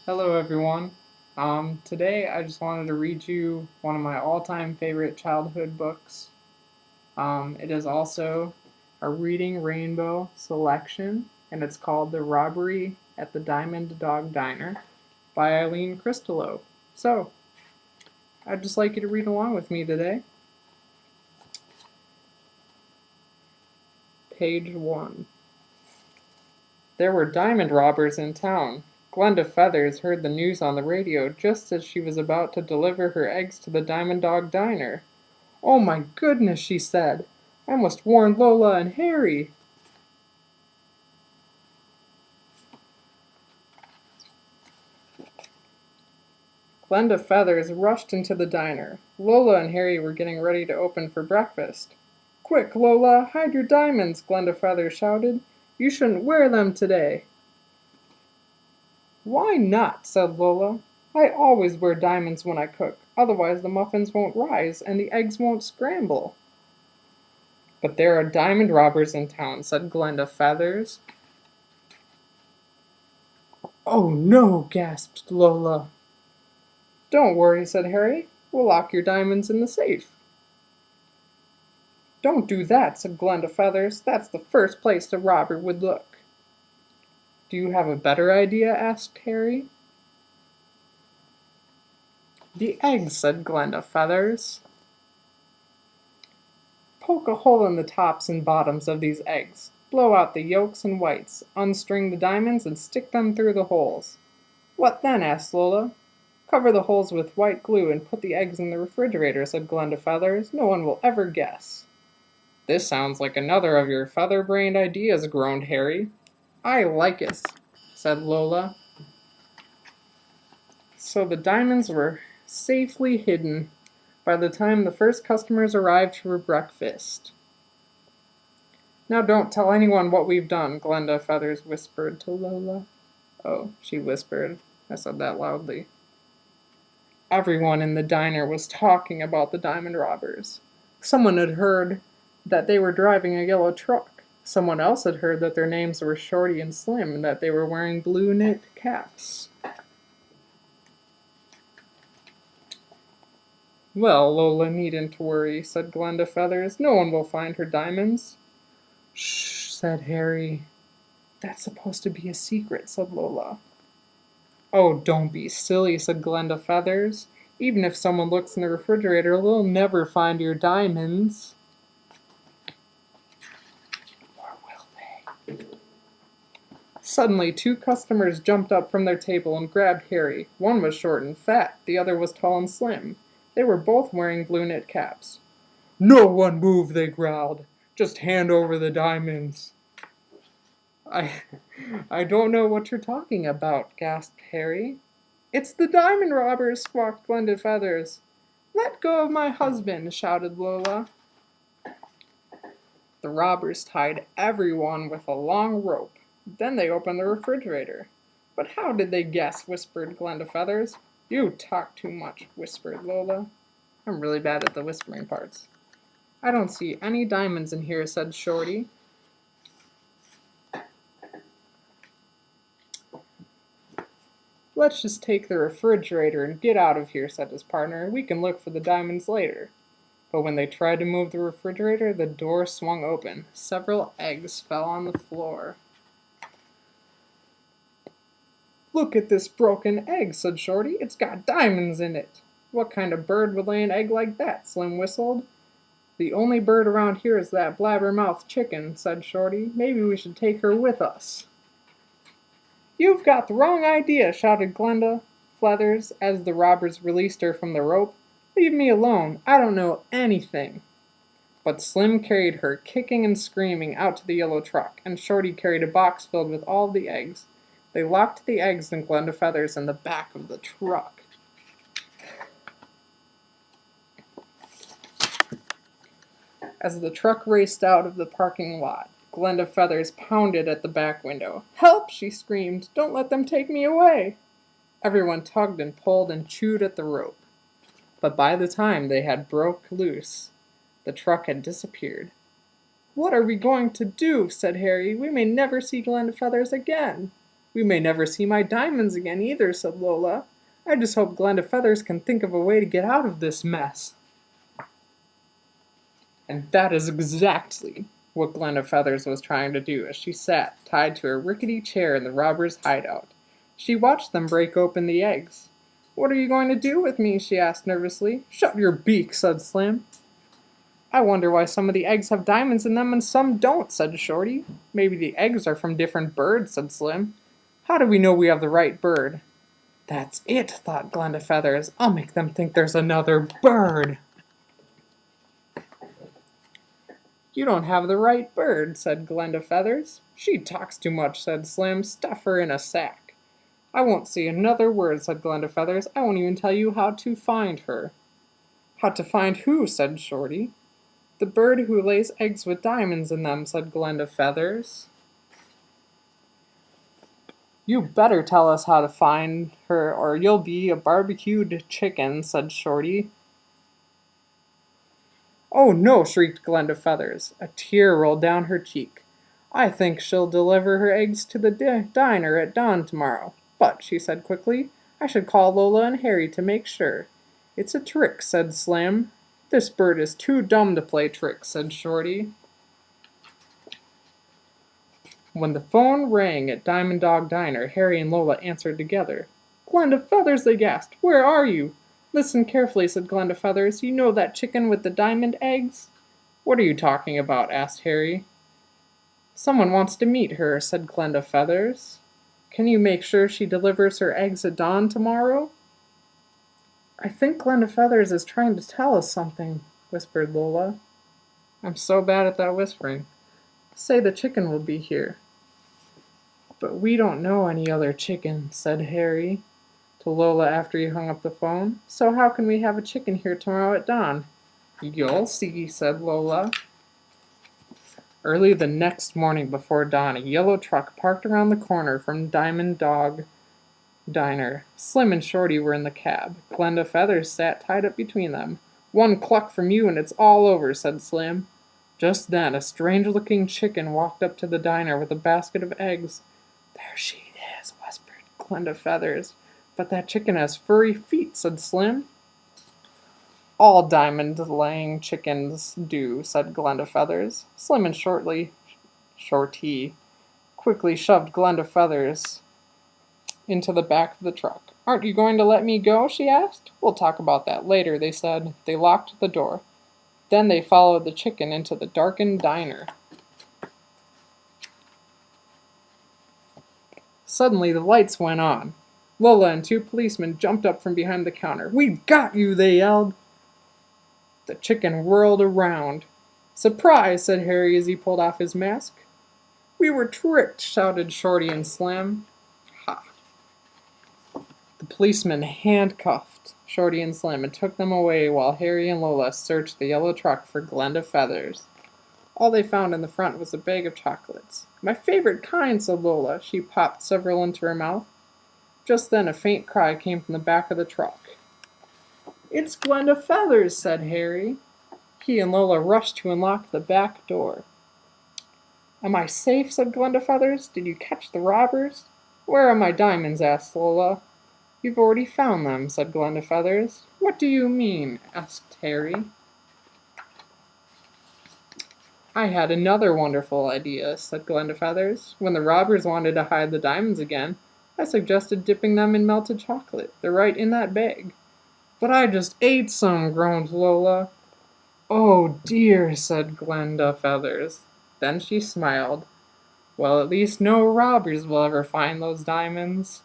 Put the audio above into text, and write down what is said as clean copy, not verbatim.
Hello everyone. Today I just wanted to read you one of my all-time favorite childhood books. It is also a Reading Rainbow selection, and it's called The Robbery at the Diamond Dog Diner by Eileen Christelow. So, I'd just like you to read along with me today. Page 1. There were diamond robbers in town. Glenda Feathers heard the news on the radio just as she was about to deliver her eggs to the Diamond Dog Diner. "Oh my goodness," she said. "I must warn Lola and Harry." Glenda Feathers rushed into the diner. Lola and Harry were getting ready to open for breakfast. "Quick, Lola, hide your diamonds," Glenda Feathers shouted. "You shouldn't wear them today." "Why not?" said Lola. "I always wear diamonds when I cook, otherwise the muffins won't rise and the eggs won't scramble." "But there are diamond robbers in town," said Glenda Feathers. "Oh no," gasped Lola. "Don't worry," said Harry. "We'll lock your diamonds in the safe." "Don't do that," said Glenda Feathers. "That's the first place a robber would look." "Do you have a better idea?" asked Harry. "The eggs," said Glenda Feathers. "Poke a hole in the tops and bottoms of these eggs. Blow out the yolks and whites, unstring the diamonds, and stick them through the holes." "What then?" asked Lola. "Cover the holes with white glue and put the eggs in the refrigerator," said Glenda Feathers. "No one will ever guess." "This sounds like another of your feather-brained ideas," groaned Harry. "I like it," said Lola. So the diamonds were safely hidden by the time the first customers arrived for breakfast. "Now don't tell anyone what we've done," Glenda Feathers whispered to Lola. "Oh," she whispered. I said that loudly. Everyone in the diner was talking about the diamond robbers. Someone had heard that they were driving a yellow truck. Someone else had heard that their names were Shorty and Slim and that they were wearing blue knit caps. "Well, Lola needn't worry," said Glenda Feathers. "No one will find her diamonds." "Shh," said Harry. "That's supposed to be a secret," said Lola. "Oh, don't be silly," said Glenda Feathers. "Even if someone looks in the refrigerator, they'll never find your diamonds." Suddenly, two customers jumped up from their table and grabbed Harry. One was short and fat, the other was tall and slim. They were both wearing blue knit caps. "No one move," they growled. "Just hand over the diamonds." I don't know what you're talking about," gasped Harry. "It's the diamond robbers," squawked Glenda Feathers. "Let go of my husband," shouted Lola. The robbers tied everyone with a long rope. Then they opened the refrigerator. "But how did they guess?" whispered Glenda Feathers. "You talk too much," whispered Lola. I'm really bad at the whispering parts. "I don't see any diamonds in here," said Shorty. "Let's just take the refrigerator and get out of here," said his partner. "We can look for the diamonds later." But when they tried to move the refrigerator, the door swung open. Several eggs fell on the floor. "Look at this broken egg," said Shorty. "It's got diamonds in it." "What kind of bird would lay an egg like that?" Slim whistled. "The only bird around here is that blabbermouth chicken," said Shorty. "Maybe we should take her with us." "You've got the wrong idea," shouted Glenda Feathers as the robbers released her from the rope. "Leave me alone. I don't know anything." But Slim carried her, kicking and screaming, out to the yellow truck, and Shorty carried a box filled with all the eggs. They locked the eggs and Glenda Feathers in the back of the truck. As the truck raced out of the parking lot, Glenda Feathers pounded at the back window. "Help!" she screamed. "Don't let them take me away!" Everyone tugged and pulled and chewed at the rope. But by the time they had broke loose, the truck had disappeared. "What are we going to do?" said Harry. "We may never see Glenda Feathers again." We may never see my diamonds again either, said Lola. I just hope Glenda Feathers can think of a way to get out of this mess. And that is exactly what Glenda Feathers was trying to do as she sat, tied to a rickety chair in the robbers' hideout. She watched them break open the eggs. What are you going to do with me? She asked nervously. Shut your beak, said Slim. I wonder why some of the eggs have diamonds in them and some don't, said Shorty. Maybe the eggs are from different birds, said Slim. How do we know we have the right bird? That's it, thought Glenda Feathers. I'll make them think there's another bird. You don't have the right bird, said Glenda Feathers. She talks too much, said Slim. Stuff her in a sack. I won't say another word, said Glenda Feathers. I won't even tell you how to find her. How to find who? Said Shorty. The bird who lays eggs with diamonds in them, said Glenda Feathers. You better tell us how to find her, or you'll be a barbecued chicken, said Shorty. Oh no, shrieked Glenda Feathers. A tear rolled down her cheek. I think she'll deliver her eggs to the diner at dawn tomorrow. But, she said quickly, I should call Lola and Harry to make sure. It's a trick, said Slim. This bird is too dumb to play tricks, said Shorty. When the phone rang at Diamond Dog Diner, Harry and Lola answered together. Glenda Feathers, they gasped. Where are you? Listen carefully, said Glenda Feathers. You know that chicken with the diamond eggs? What are you talking about? Asked Harry. Someone wants to meet her, said Glenda Feathers. Can you make sure she delivers her eggs at dawn tomorrow? I think Glenda Feathers is trying to tell us something, whispered Lola. I'm so bad at that whispering. Say the chicken will be here. But we don't know any other chicken, said Harry to Lola after he hung up the phone. So how can we have a chicken here tomorrow at dawn? You'll see, said Lola. Early the next morning before dawn, a yellow truck parked around the corner from Diamond Dog Diner. Slim and Shorty were in the cab. Glenda Feathers sat tied up between them. One cluck from you and it's all over, said Slim. Just then, a strange-looking chicken walked up to the diner with a basket of eggs. There she is, whispered Glenda Feathers. But that chicken has furry feet, said Slim. All diamond-laying chickens do, said Glenda Feathers. Slim and Shorty quickly shoved Glenda Feathers into the back of the truck. Aren't you going to let me go? She asked. We'll talk about that later, they said. They locked the door. Then they followed the chicken into the darkened diner. Suddenly the lights went on. Lola and two policemen jumped up from behind the counter. We've got you, they yelled. The chicken whirled around. Surprise, said Harry as he pulled off his mask. We were tricked, shouted Shorty and Slim. Ha. The policemen handcuffed Shorty and Slim and took them away while Harry and Lola searched the yellow truck for Glenda Feathers. All they found in the front was a bag of chocolates. My favorite kind, said Lola. She popped several into her mouth. Just then a faint cry came from the back of the truck. It's Glenda Feathers, said Harry. He and Lola rushed to unlock the back door. Am I safe, said Glenda Feathers. Did you catch the robbers? Where are my diamonds, asked Lola. You've already found them, said Glenda Feathers. What do you mean? Asked Harry. I had another wonderful idea, said Glenda Feathers. When the robbers wanted to hide the diamonds again, I suggested dipping them in melted chocolate. They're right in that bag. But I just ate some, groaned Lola. Oh dear, said Glenda Feathers. Then she smiled. Well, at least no robbers will ever find those diamonds.